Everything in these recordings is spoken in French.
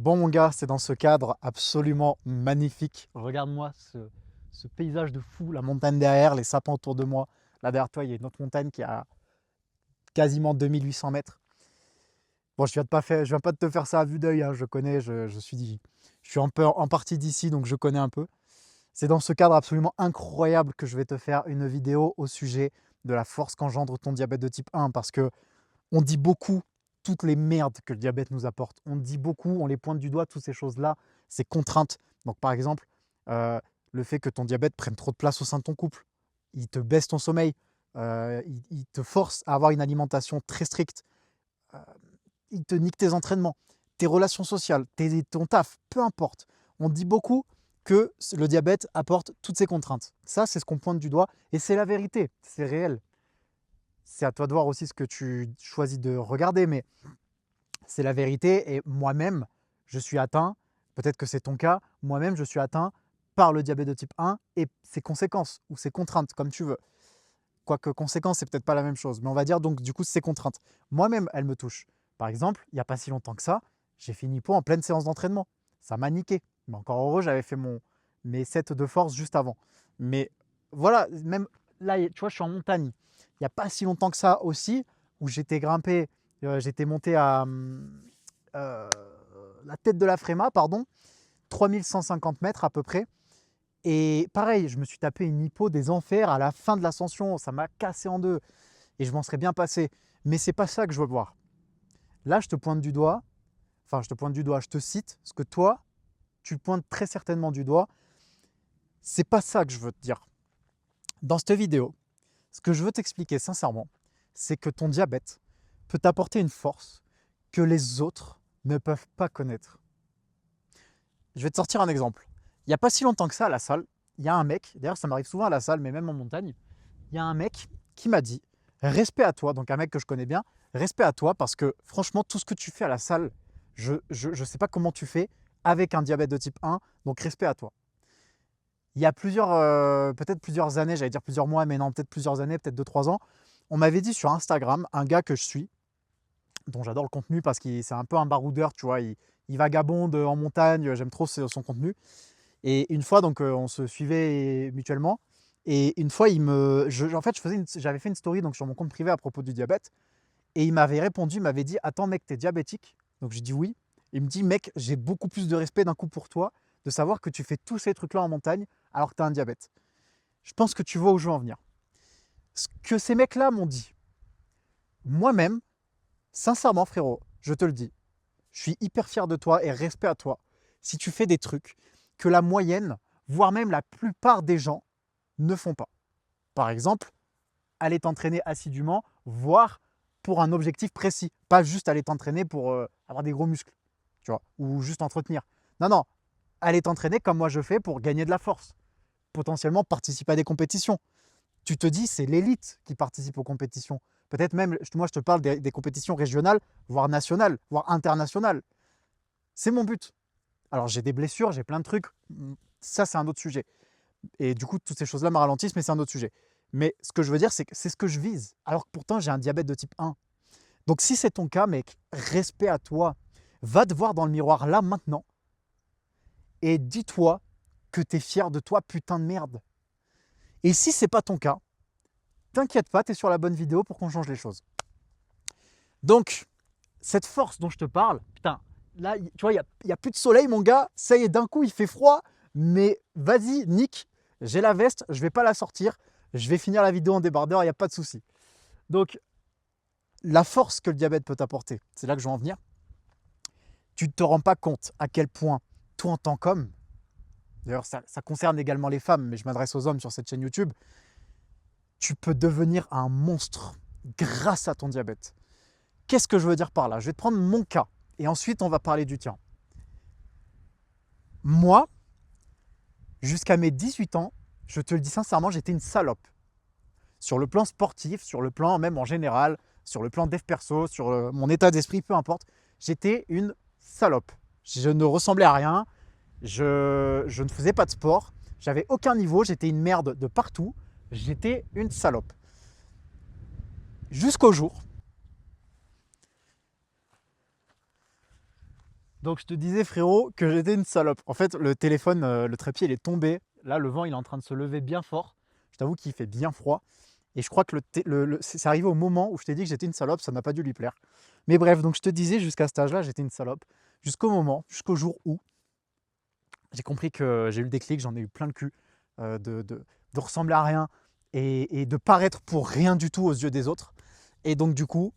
Bon mon gars, c'est dans ce cadre absolument magnifique. Regarde-moi ce paysage de fou, la montagne derrière, les sapins autour de moi. Là derrière toi, il y a une autre montagne qui a quasiment 2800 mètres. Bon, je viens pas de te faire ça à vue d'œil, hein, je connais, je suis un peu en partie d'ici, donc je connais un peu. C'est dans ce cadre absolument incroyable que je vais te faire une vidéo au sujet de la force qu'engendre ton diabète de type 1, parce que on dit beaucoup toutes les merdes que le diabète nous apporte. On dit beaucoup, on les pointe du doigt, toutes ces choses-là, ces contraintes. Donc par exemple, euh, le fait que ton diabète prenne trop de place au sein de ton couple, il te baisse ton sommeil, il te force à avoir une alimentation très stricte, euh, il te nique tes entraînements, tes relations sociales, ton taf, peu importe. On dit beaucoup que le diabète apporte toutes ces contraintes. Ça, c'est ce qu'on pointe du doigt et c'est la vérité, c'est réel. C'est à toi de voir aussi ce que tu choisis de regarder, mais c'est la vérité. Et moi-même, je suis atteint, peut-être que c'est ton cas, moi-même, je suis atteint par le diabète de type 1 et ses conséquences ou ses contraintes, comme tu veux. Quoique conséquences, c'est peut-être pas la même chose, mais on va dire donc du coup ses contraintes. Moi-même, elles me touchent. Par exemple, il n'y a pas si longtemps que ça, j'ai fini pot en pleine séance d'entraînement. Ça m'a niqué. Mais encore heureux, j'avais fait mes sets de force juste avant. Mais voilà, même là, tu vois, je suis en montagne. Il n'y a pas si longtemps que ça aussi, où j'étais grimpé, j'étais monté à euh, la tête de la Fréma, pardon, 3150 mètres à peu près. Et pareil, je me suis tapé une hypo des enfers à la fin de l'ascension. Ça m'a cassé en deux et je m'en serais bien passé. Mais c'est pas ça que je veux voir. Là, je te pointe du doigt, enfin, je te pointe du doigt, je te cite ce que toi, tu pointes très certainement du doigt. C'est pas ça que je veux te dire. Dans cette vidéo, ce que je veux t'expliquer sincèrement, c'est que ton diabète peut t'apporter une force que les autres ne peuvent pas connaître. Je vais te sortir un exemple. Il n'y a pas si longtemps que ça à la salle, il y a un mec, d'ailleurs ça m'arrive souvent à la salle, mais même en montagne, il y a un mec qui m'a dit respect à toi, donc un mec que je connais bien, respect à toi parce que franchement, tout ce que tu fais à la salle, je ne sais pas comment tu fais avec un diabète de type 1, donc respect à toi. Il y a peut-être plusieurs années, j'allais dire plusieurs mois, mais non, peut-être plusieurs années, peut-être 2-3 ans, on m'avait dit sur Instagram, un gars que je suis, dont j'adore le contenu parce que c'est un peu un baroudeur, tu vois, il vagabonde en montagne, j'aime trop son contenu. Et une fois, donc, on se suivait mutuellement. Et une fois, en fait, j'avais fait une story donc, sur mon compte privé à propos du diabète. Et il m'avait répondu, il m'avait dit attends, mec, t'es diabétique? Donc, j'ai dit oui. Il me dit mec, j'ai beaucoup plus de respect d'un coup pour toi de savoir que tu fais tous ces trucs-là en montagne alors que tu as un diabète. Je pense que tu vois où je veux en venir. Ce que ces mecs-là m'ont dit, moi-même, sincèrement, frérot, je te le dis, je suis hyper fier de toi et respect à toi si tu fais des trucs que la moyenne, voire même la plupart des gens ne font pas. Par exemple, aller t'entraîner assidûment, voire pour un objectif précis. Pas juste aller t'entraîner pour avoir des gros muscles, tu vois, ou juste entretenir. Non, non, aller t'entraîner comme moi je fais pour gagner de la force. Potentiellement participer à des compétitions. Tu te dis, c'est l'élite qui participe aux compétitions. Peut-être même, moi je te parle des compétitions régionales, voire nationales, voire internationales. C'est mon but. Alors j'ai des blessures, j'ai plein de trucs. Ça, c'est un autre sujet. Et du coup, toutes ces choses-là me ralentissent, mais c'est un autre sujet. Mais ce que je veux dire, c'est que c'est ce que je vise. Alors que pourtant, j'ai un diabète de type 1. Donc si c'est ton cas, mec, respect à toi. Va te voir dans le miroir là, maintenant, et dis-toi que tu es fier de toi, putain de merde. Et si c'est pas ton cas, t'inquiète pas, tu es sur la bonne vidéo pour qu'on change les choses. Donc, cette force dont je te parle, putain, là, tu vois, il n'y a plus de soleil, mon gars. Ça y est, d'un coup, il fait froid. Mais vas-y, Nick, j'ai la veste, je vais pas la sortir. Je vais finir la vidéo en débardeur, il n'y a pas de souci. Donc, la force que le diabète peut t'apporter, c'est là que je veux en venir. Tu ne te rends pas compte à quel point, toi en tant qu'homme, d'ailleurs ça concerne également les femmes, mais je m'adresse aux hommes sur cette chaîne YouTube, tu peux devenir un monstre grâce à ton diabète. Qu'est-ce que je veux dire par là? Je vais te prendre mon cas et ensuite on va parler du tien. Moi, jusqu'à mes 18 ans, je te le dis sincèrement, j'étais une salope. Sur le plan sportif, sur le plan même en général, sur le plan dev perso, sur mon état d'esprit, peu importe, j'étais une salope. Je ne ressemblais à rien, je ne faisais pas de sport, j'avais aucun niveau, j'étais une merde de partout, j'étais une salope. Jusqu'au jour Donc je te disais frérot que j'étais une salope. En fait le téléphone, le trépied il est tombé. Là le vent il est en train de se lever bien fort. Je t'avoue qu'il fait bien froid. Et je crois que c'est arrivé au moment où je t'ai dit que j'étais une salope, ça n'a pas dû lui plaire. Mais bref, donc je te disais jusqu'à cet âge-là j'étais une salope. Jusqu'au jour où j'ai compris que j'ai eu le déclic, j'en ai eu plein le cul de ressembler à rien et de paraître pour rien du tout aux yeux des autres. Et donc du coup,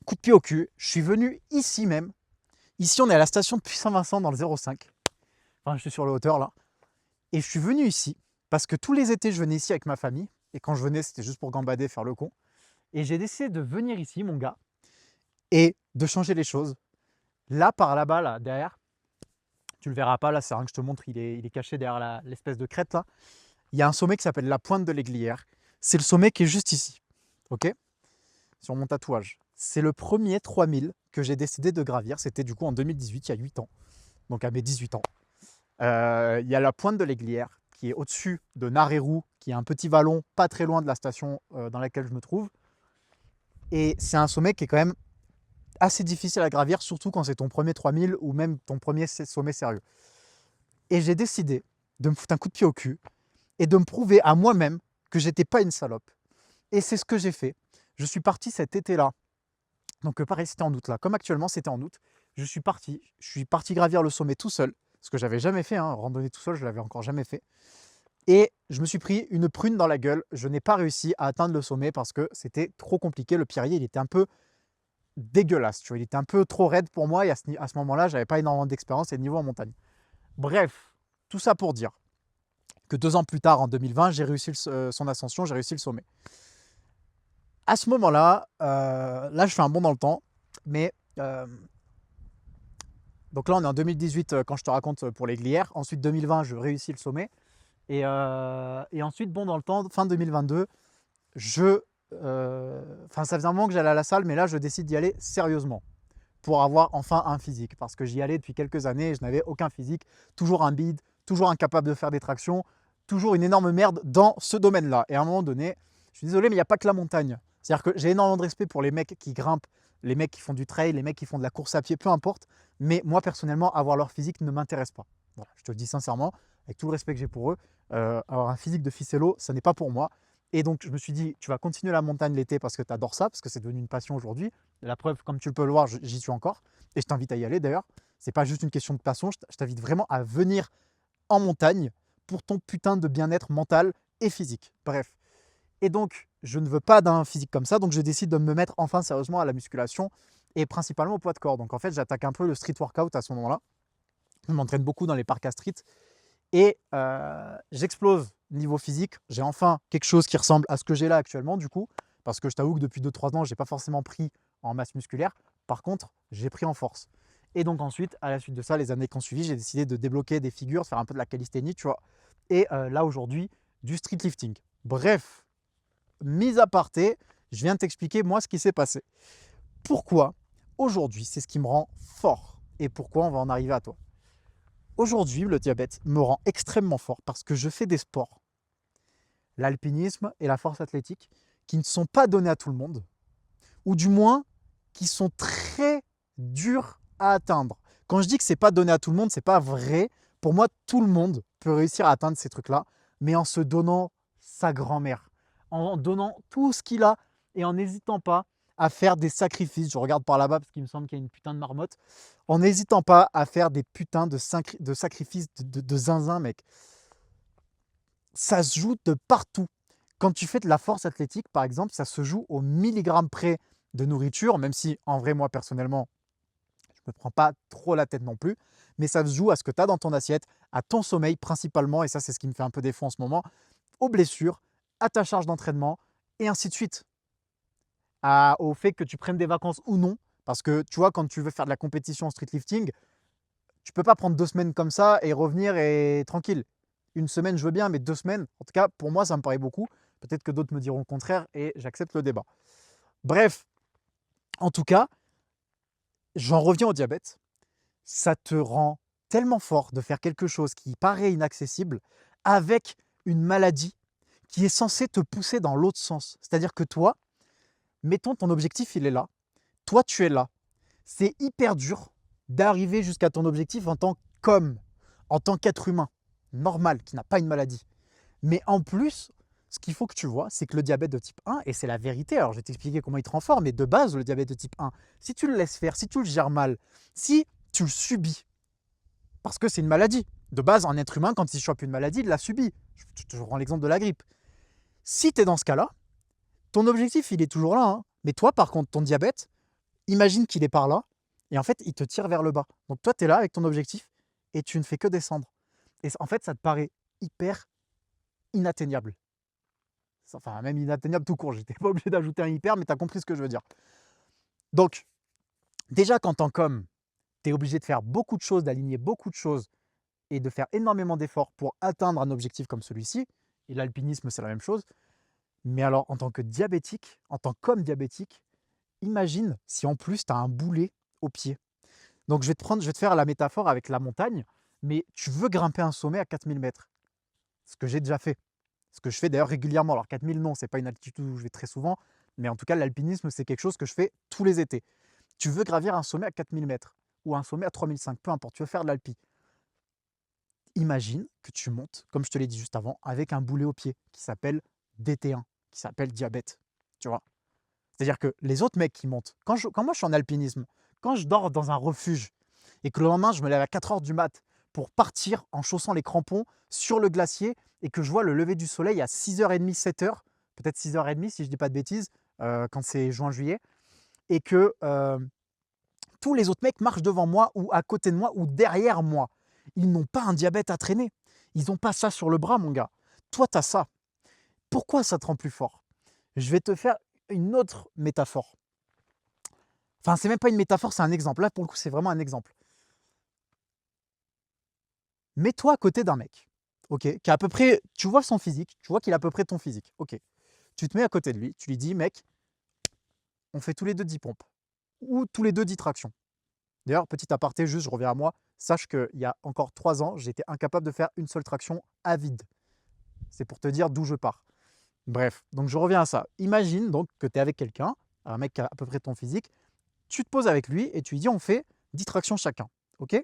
coup de pied au cul, je suis venu ici même. Ici, on est à la station de Puy-Saint-Vincent dans le 05. Enfin, je suis sur le hauteur là. Et je suis venu ici parce que tous les étés, je venais ici avec ma famille. Et quand je venais, c'était juste pour gambader, faire le con. Et j'ai décidé de venir ici, mon gars, et de changer les choses. Là, par là-bas, là, derrière, tu le verras pas, là, c'est rien que je te montre, il est caché derrière l'espèce de crête là. Il y a un sommet qui s'appelle la Pointe de l'Aiglière. C'est le sommet qui est juste ici, ok? Sur mon tatouage. C'est le premier 3000 que j'ai décidé de gravir. C'était du coup en 2018, il y a 8 ans. Donc à mes 18 ans. Il y a la Pointe de l'Aiglière qui est au-dessus de Narérou, qui est un petit vallon pas très loin de la station dans laquelle je me trouve. Et c'est un sommet qui est quand même assez difficile à gravir, surtout quand c'est ton premier 3000 ou même ton premier sommet sérieux. Et j'ai décidé de me foutre un coup de pied au cul et de me prouver à moi-même que j'étais pas une salope. Et c'est ce que j'ai fait. Je suis parti cet été-là. Donc pareil, c'était en août là. Comme actuellement, c'était en août. Je suis parti gravir le sommet tout seul, ce que j'avais jamais fait, hein. Randonnée tout seul, je l'avais encore jamais fait. Et je me suis pris une prune dans la gueule. Je n'ai pas réussi à atteindre le sommet parce que c'était trop compliqué. Le pierrier, il était un peu dégueulasse. Tu vois, il était un peu trop raide pour moi. Et à ce moment-là, j'avais pas énormément d'expérience et de niveau en montagne. Bref, tout ça pour dire que 2 ans plus tard, en 2020, j'ai réussi son ascension, j'ai réussi le sommet. À ce moment-là, là, je fais un bond dans le temps, mais donc là, on est en 2018 quand je te raconte pour les glières. Ensuite, 2020, je réussis le sommet. Et ensuite, bon, dans le temps, fin 2022, ça faisait un moment que j'allais à la salle, mais là, je décide d'y aller sérieusement pour avoir enfin un physique. Parce que j'y allais depuis quelques années et je n'avais aucun physique. Toujours un bide, toujours incapable de faire des tractions, toujours une énorme merde dans ce domaine-là. Et à un moment donné, je suis désolé, mais il n'y a pas que la montagne. C'est-à-dire que j'ai énormément de respect pour les mecs qui grimpent, les mecs qui font du trail, les mecs qui font de la course à pied, peu importe. Mais moi, personnellement, avoir leur physique ne m'intéresse pas. Voilà, je te le dis sincèrement, avec tout le respect que j'ai pour eux. Avoir un physique de ficello, ça n'est pas pour moi. Et donc, je me suis dit, tu vas continuer la montagne l'été parce que tu adores ça, parce que c'est devenu une passion aujourd'hui. La preuve, comme tu le peux le voir, j'y suis encore. Et je t'invite à y aller d'ailleurs. C'est pas juste une question de passion, je t'invite vraiment à venir en montagne pour ton putain de bien-être mental et physique. Bref. Et donc, je ne veux pas d'un physique comme ça, donc je décide de me mettre enfin sérieusement à la musculation et principalement au poids de corps. Donc en fait, j'attaque un peu le street workout à ce moment-là. Je m'entraîne beaucoup dans les parcs à street et j'explose niveau physique. J'ai enfin quelque chose qui ressemble à ce que j'ai là actuellement du coup, parce que je t'avoue que depuis 2-3 ans, je n'ai pas forcément pris en masse musculaire. Par contre, j'ai pris en force. Et donc ensuite, à la suite de ça, les années qui ont suivi, j'ai décidé de débloquer des figures, de faire un peu de la calisthénie, tu vois. Et là aujourd'hui, du street lifting. Bref, mise à aparté, je viens de t'expliquer moi ce qui s'est passé. Pourquoi aujourd'hui, c'est ce qui me rend fort et pourquoi on va en arriver à toi. Aujourd'hui, le diabète me rend extrêmement fort parce que je fais des sports, l'alpinisme et la force athlétique, qui ne sont pas donnés à tout le monde, ou du moins qui sont très durs à atteindre. Quand je dis que c'est pas donné à tout le monde, c'est pas vrai. Pour moi, tout le monde peut réussir à atteindre ces trucs-là, mais en se donnant sa grand-mère, en donnant tout ce qu'il a et en n'hésitant pas à faire des sacrifices. Je regarde par là-bas parce qu'il me semble qu'il y a une putain de marmotte. En n'hésitant pas à faire des putains de sacrifices de zinzin, mec. Ça se joue de partout. Quand tu fais de la force athlétique, par exemple, ça se joue au milligramme près de nourriture, même si en vrai, moi personnellement, je ne me prends pas trop la tête non plus, mais ça se joue à ce que tu as dans ton assiette, à ton sommeil principalement, et ça c'est ce qui me fait un peu défaut en ce moment, aux blessures, à ta charge d'entraînement, et ainsi de suite. Au fait que tu prennes des vacances ou non, parce que tu vois, quand tu veux faire de la compétition en street lifting, tu peux pas prendre 2 semaines comme ça et revenir et tranquille. Une semaine, je veux bien, mais 2 semaines, en tout cas, pour moi, ça me paraît beaucoup. Peut-être que d'autres me diront le contraire et j'accepte le débat. Bref, en tout cas, j'en reviens au diabète. Ça te rend tellement fort de faire quelque chose qui paraît inaccessible avec une maladie qui est censée te pousser dans l'autre sens. C'est-à-dire que toi, mettons ton objectif, il est là. Toi, tu es là. C'est hyper dur d'arriver jusqu'à ton objectif en tant qu'être humain normal, qui n'a pas une maladie. Mais en plus, ce qu'il faut que tu vois, c'est que le diabète de type 1, et c'est la vérité, alors je vais t'expliquer comment il te rend fort, mais de base, le diabète de type 1, si tu le laisses faire, si tu le gères mal, si tu le subis, parce que c'est une maladie. De base, un être humain, quand il chope une maladie, il la subit. Je te rends l'exemple de la grippe. Si tu es dans ce cas-là, ton objectif, il est toujours là. Hein. Mais toi, par contre, ton diabète, imagine qu'il est par là, et en fait, il te tire vers le bas. Donc toi, tu es là avec ton objectif, et tu ne fais que descendre. Et en fait, ça te paraît hyper inatteignable. Enfin, même inatteignable tout court. J'étais pas obligé d'ajouter un hyper, mais tu as compris ce que je veux dire. Donc, déjà, quand en com, tu es obligé de faire beaucoup de choses, d'aligner beaucoup de choses et de faire énormément d'efforts pour atteindre un objectif comme celui-ci, et l'alpinisme, c'est la même chose. Mais alors, en tant que diabétique, en tant qu'homme diabétique, imagine si en plus tu as un boulet au pied. Donc, je vais te faire la métaphore avec la montagne, mais tu veux grimper un sommet à 4000 mètres. Ce que j'ai déjà fait. Ce que je fais d'ailleurs régulièrement. Alors 4000, non, ce n'est pas une altitude où je vais très souvent, mais en tout cas, l'alpinisme, c'est quelque chose que je fais tous les étés. Tu veux gravir un sommet à 4000 mètres ou un sommet à 3005, peu importe, tu veux faire de l'alpi. Imagine que tu montes, comme je te l'ai dit juste avant, avec un boulet au pied qui s'appelle DT1, qui s'appelle diabète. Tu vois? C'est-à-dire que les autres mecs qui montent, quand moi je suis en alpinisme, quand je dors dans un refuge et que le lendemain je me lève à 4 heures du mat pour partir en chaussant les crampons sur le glacier et que je vois le lever du soleil à 6h30, 7h, peut-être 6h30 si je ne dis pas de bêtises, quand c'est juin-juillet, et que tous les autres mecs marchent devant moi ou à côté de moi ou derrière moi. Ils n'ont pas un diabète à traîner. Ils n'ont pas ça sur le bras, mon gars. Toi, tu as ça. Pourquoi ça te rend plus fort? Je vais te faire une autre métaphore. Enfin, c'est même pas une métaphore, c'est un exemple. Là, pour le coup, c'est vraiment un exemple. Mets-toi à côté d'un mec, ok, qui a à peu près, tu vois son physique, tu vois qu'il a à peu près ton physique, ok. Tu te mets à côté de lui, tu lui dis, mec, on fait tous les deux 10 pompes ou tous les deux 10 tractions. D'ailleurs, petit aparté, juste, je reviens à moi, sache qu'il y a encore 3 ans, j'étais incapable de faire une seule traction à vide. C'est pour te dire d'où je pars. Bref, donc je reviens à ça. Imagine donc que tu es avec quelqu'un, un mec qui a à peu près ton physique, tu te poses avec lui et tu lui dis on fait 10 tractions chacun. Ok?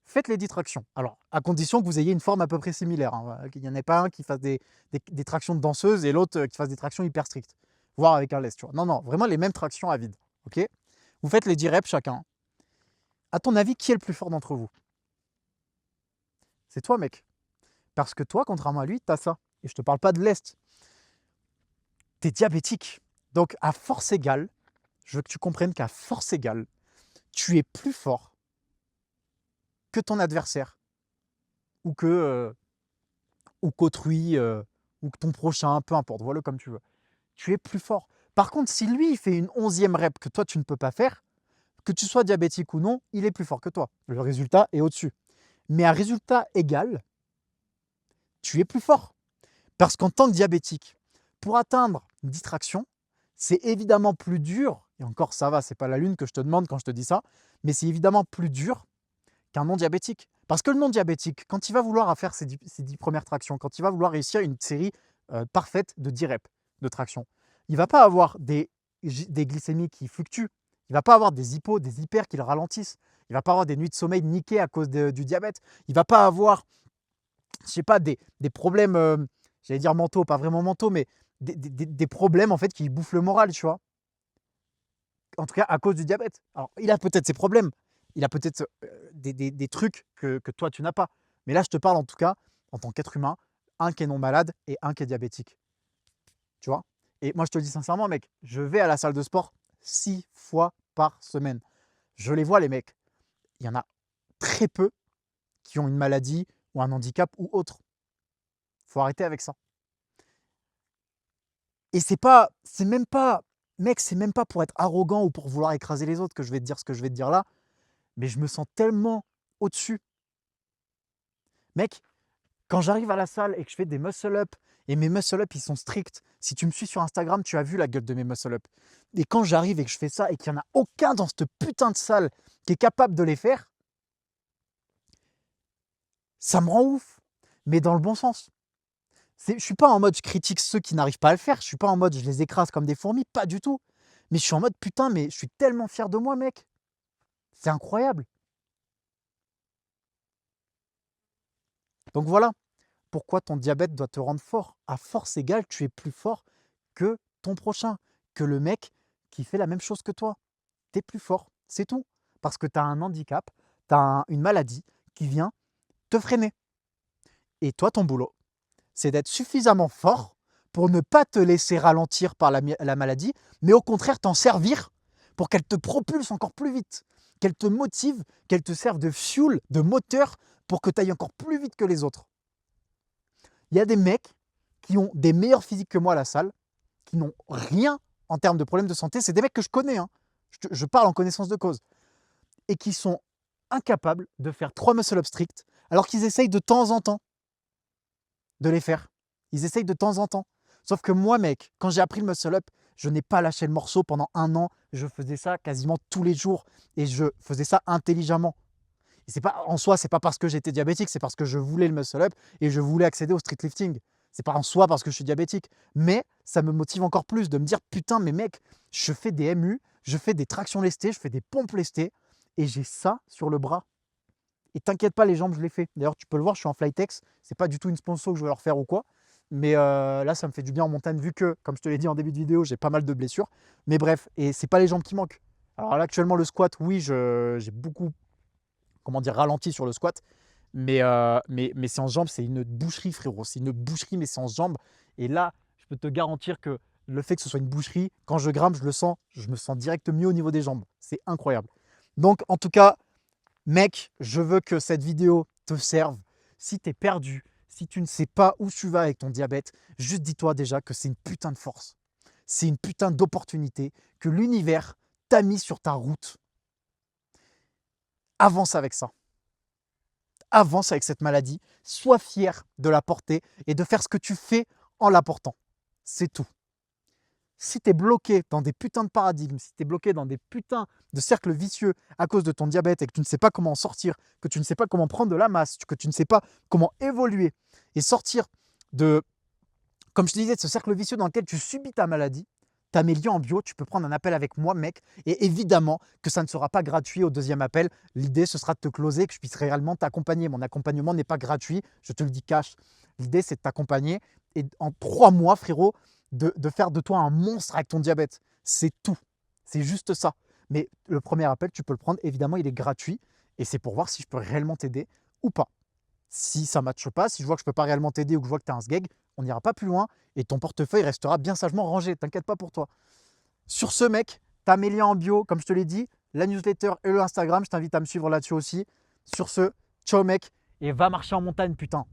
Faites les 10 tractions. Alors, à condition que vous ayez une forme à peu près similaire. Hein. Qu'il n'y en ait pas un qui fasse des tractions de danseuse et l'autre qui fasse des tractions hyper strictes. Voire avec un laisse, tu vois. Non, non, vraiment les mêmes tractions à vide. Ok? Vous faites les 10 reps chacun. À ton avis, qui est le plus fort d'entre vous? C'est toi, mec. Parce que toi, contrairement à lui, tu as ça. Et je ne te parle pas de l'Est. Tu es diabétique. Donc, à force égale, je veux que tu comprennes qu'à force égale, tu es plus fort que ton adversaire ou qu'autrui ou que ton prochain, peu importe, voilà comme tu veux. Tu es plus fort. Par contre, si lui, il fait une 11e rep que toi, tu ne peux pas faire, que tu sois diabétique ou non, il est plus fort que toi. Le résultat est au-dessus. Mais à résultat égal, tu es plus fort. Parce qu'en tant que diabétique, pour atteindre 10 tractions, c'est évidemment plus dur, et encore ça va, c'est pas la lune que je te demande quand je te dis ça, mais c'est évidemment plus dur qu'un non-diabétique. Parce que le non-diabétique, quand il va vouloir faire ses 10 premières tractions, quand il va vouloir réussir une série parfaite de 10 reps de traction, il ne va pas avoir des glycémies qui fluctuent, il ne va pas avoir des hypos, des hyper qui le ralentissent, il ne va pas avoir des nuits de sommeil niquées à cause du diabète, il ne va pas avoir, je sais pas, des problèmes, j'allais dire mentaux, pas vraiment mentaux, mais des problèmes en fait qui bouffent le moral, tu vois. En tout cas, à cause du diabète. Alors, il a peut-être ses problèmes, il a peut-être des trucs que toi, tu n'as pas. Mais là, je te parle en tout cas, en tant qu'être humain, un qui est non malade et un qui est diabétique. Tu vois? Et moi, je te le dis sincèrement, mec, je vais à la salle de sport 6 fois par semaine. Je les vois, les mecs. Il y en a très peu qui ont une maladie ou un handicap ou autre. Il faut arrêter avec ça. Et c'est même pas, mec, c'est même pas pour être arrogant ou pour vouloir écraser les autres que je vais te dire ce que je vais te dire là, mais je me sens tellement au-dessus. Mec, quand j'arrive à la salle et que je fais des muscle-up, et mes muscle-up, ils sont stricts. Si tu me suis sur Instagram, tu as vu la gueule de mes muscle-up. Et quand j'arrive et que je fais ça et qu'il n'y en a aucun dans cette putain de salle qui est capable de les faire, ça me rend ouf, mais dans le bon sens. Je ne suis pas en mode je critique ceux qui n'arrivent pas à le faire, je ne suis pas en mode je les écrase comme des fourmis, pas du tout. Mais je suis en mode putain, mais je suis tellement fier de moi, mec. C'est incroyable. Donc voilà pourquoi ton diabète doit te rendre fort. À force égale, tu es plus fort que ton prochain, que le mec qui fait la même chose que toi. Tu es plus fort, c'est tout. Parce que tu as un handicap, tu as une maladie qui vient te freiner. Et toi, ton boulot, c'est d'être suffisamment fort pour ne pas te laisser ralentir par la maladie, mais au contraire t'en servir pour qu'elle te propulse encore plus vite, qu'elle te motive, qu'elle te serve de fuel, de moteur pour que tu ailles encore plus vite que les autres. Il y a des mecs qui ont des meilleurs physiques que moi à la salle, qui n'ont rien en termes de problèmes de santé. C'est des mecs que je connais, hein. Je parle en connaissance de cause, et qui sont incapables de faire 3 muscle-up stricts alors qu'ils essayent de temps en temps de les faire. Ils essayent de temps en temps. Sauf que moi, mec, quand j'ai appris le muscle-up, je n'ai pas lâché le morceau pendant 1 an. Je faisais ça quasiment tous les jours et je faisais ça intelligemment. Et c'est pas, en soi, c'est pas parce que j'étais diabétique, c'est parce que je voulais le muscle-up et je voulais accéder au street lifting. C'est pas en soi parce que je suis diabétique. Mais ça me motive encore plus de me dire putain, mais mec, je fais des MU, je fais des tractions lestées, je fais des pompes lestées et j'ai ça sur le bras. Et t'inquiète pas, les jambes, je les fais. D'ailleurs, tu peux le voir, je suis en Flytex. C'est pas du tout une sponsor que je vais leur faire ou quoi. Mais là, ça me fait du bien en montagne, vu que, comme je te l'ai dit en début de vidéo, j'ai pas mal de blessures. Mais bref, et c'est pas les jambes qui manquent. Alors là, actuellement, le squat, oui, j'ai beaucoup, comment dire, ralenti sur le squat. Mais séance jambes, c'est une boucherie, frérot. C'est une boucherie, mes séances jambes. Et là, je peux te garantir que le fait que ce soit une boucherie, quand je grimpe, je me sens direct mieux au niveau des jambes. C'est incroyable. Donc, en tout cas, mec, je veux que cette vidéo te serve. Si tu es perdu, si tu ne sais pas où tu vas avec ton diabète, juste dis-toi déjà que c'est une putain de force. C'est une putain d'opportunité que l'univers t'a mis sur ta route. Avance avec ça. Avance avec cette maladie. Sois fier de la porter et de faire ce que tu fais en la portant. C'est tout. Si tu es bloqué dans des putains de paradigmes, si tu es bloqué dans des putains de cercles vicieux à cause de ton diabète et que tu ne sais pas comment en sortir, que tu ne sais pas comment prendre de la masse, que tu ne sais pas comment évoluer et sortir de, comme je te disais, de ce cercle vicieux dans lequel tu subis ta maladie, tu as mes liens en bio, tu peux prendre un appel avec moi, mec. Et évidemment que ça ne sera pas gratuit au deuxième appel. L'idée, ce sera de te closer, que je puisse réellement t'accompagner. Mon accompagnement n'est pas gratuit, je te le dis cash. L'idée, c'est de t'accompagner et en 3 mois, frérot, de faire de toi un monstre avec ton diabète. C'est tout. C'est juste ça. Mais le premier appel, tu peux le prendre. Évidemment, il est gratuit. Et c'est pour voir si je peux réellement t'aider ou pas. Si ça ne matche pas, si je vois que je ne peux pas réellement t'aider ou que je vois que tu as un sgeg, on n'ira pas plus loin et ton portefeuille restera bien sagement rangé. T'inquiète pas pour toi. Sur ce, mec, tu as mes liens en bio, comme je te l'ai dit, la newsletter et le Instagram. Je t'invite à me suivre là-dessus aussi. Sur ce, ciao, mec, et va marcher en montagne, putain.